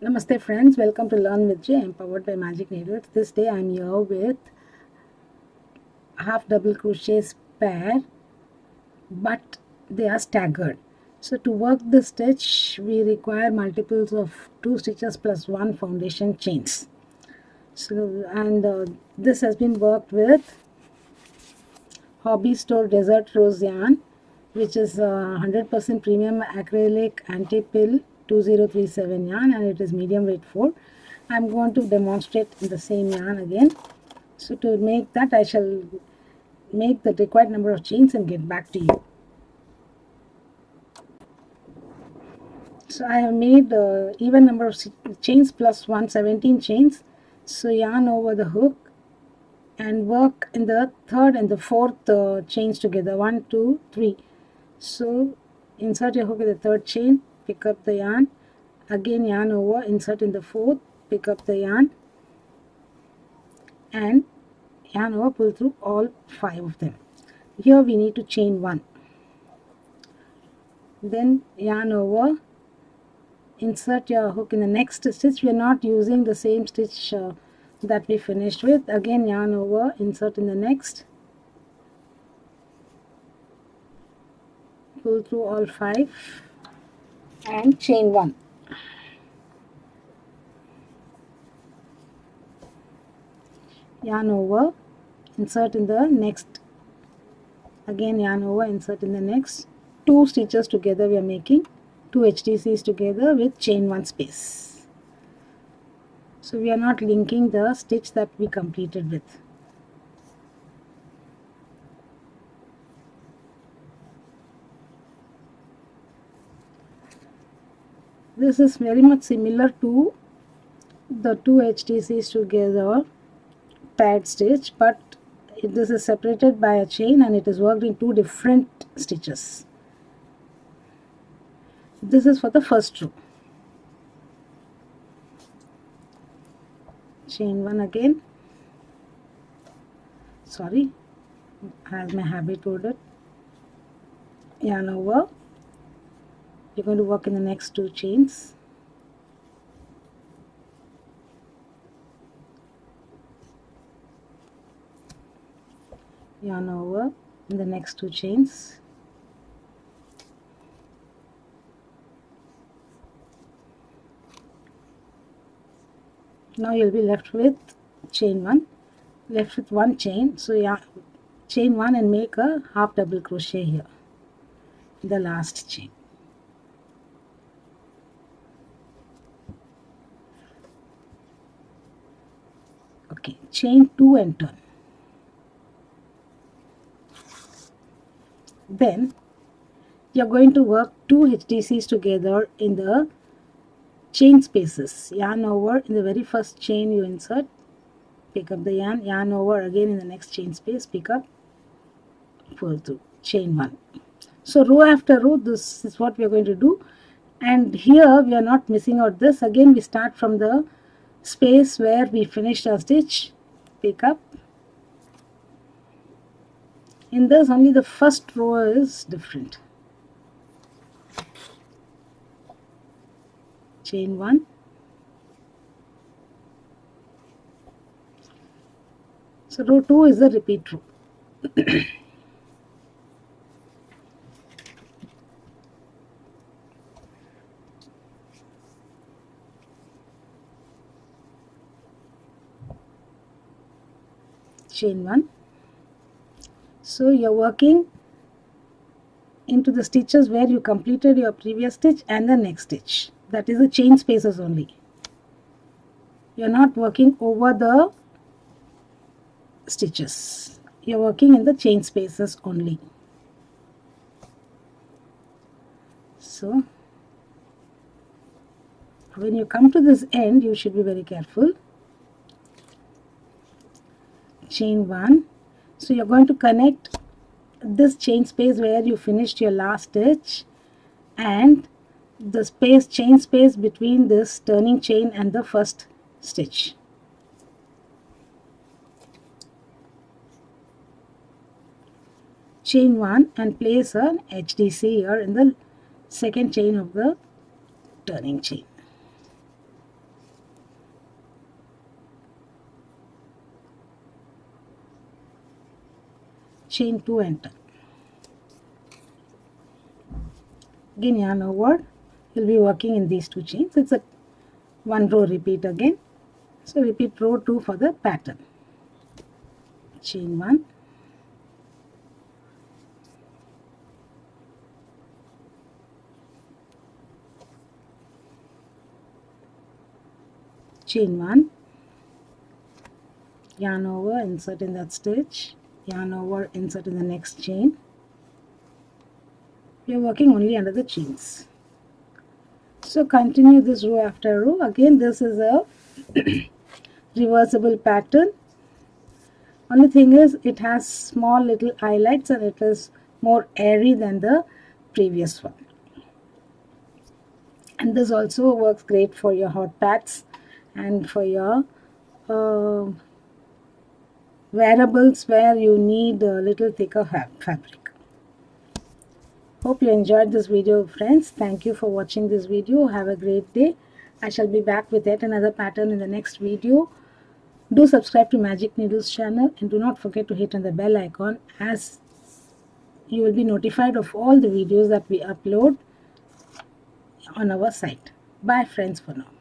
Namaste friends, welcome to Learn with J, empowered by Magic Needles. This day I am here with half double crochets pair, but they are staggered. So to work this stitch we require multiples of 2 stitches plus 1 foundation chains. This has been worked with Hobby Store Desert Rose yarn, which is 100% premium acrylic anti-pill 2037 yarn, and it is medium weight 4. I am going to demonstrate in the same yarn again. So to make that, I shall make the required number of chains and get back to you. So I have made even number of chains plus 117 chains. So yarn over the hook and work in the third and the fourth chains together, 1 2 3. So insert your hook in the third chain, pick up the yarn, again yarn over, insert in the fourth, pick up the yarn, and yarn over, pull through all 5 of them. Here we need to chain 1, then yarn over, insert your hook in the next stitch. We are not using the same stitch that we finished with. Again yarn over, insert in the next, pull through all 5 and chain 1. Yarn over, insert in the next, again yarn over, insert in the next. 2 stitches together we are making, 2 HDCs together with chain 1 space. So we are not linking the stitch that we completed with. This is very much similar to the 2 HDCs together paired stitch, but this is separated by a chain and it is worked in 2 different stitches. This is for the first row. Chain 1 again, sorry, as my habit would it, yarn over, you're going to work in the next 2 chains, yarn over in the next 2 chains, now you'll be left with chain 1, left with 1 chain. So yeah, chain 1 and make a half double crochet here, the last chain. Okay, chain 2 and turn. Then you're going to work 2 HDCs together in the chain spaces. Yarn over in the very first chain you insert, pick up the yarn, yarn over again in the next chain space, pick up, pull through, chain 1. So row after row, this is what we are going to do. And here we are not missing out this. Again we start from the space where we finished our stitch, pick up. In this only the first row is different. Chain 1, so row 2 is a repeat row. Chain 1. So you're working into the stitches where you completed your previous stitch and the next stitch. That is the chain spaces only. You're not working over the stitches. You're working in the chain spaces only. So when you come to this end, you should be very careful. Chain 1. So you're going to connect this chain space where you finished your last stitch and the space, chain space between this turning chain and the first stitch. Chain 1 and place an HDC here in the second chain of the turning chain. chain 2, enter. Again yarn over, you'll be working in these 2 chains. It's a 1 row repeat again. So repeat row 2 for the pattern. Chain 1, chain 1, yarn over, insert in that stitch, yarn over, insert in the next chain. We are working only under the chains. So continue this row after row. Again, this is a reversible pattern. Only thing is, it has small little highlights and it is more airy than the previous one. And this also works great for your hot packs and for your wearables where you need a little thicker fabric. Hope you enjoyed this video, friends. Thank you for watching this video. Have a great day. I shall be back with yet another pattern in the next video. Do subscribe to Magic Needles channel and do not forget to hit on the bell icon, as you will be notified of all the videos that we upload on our site. Bye friends for now.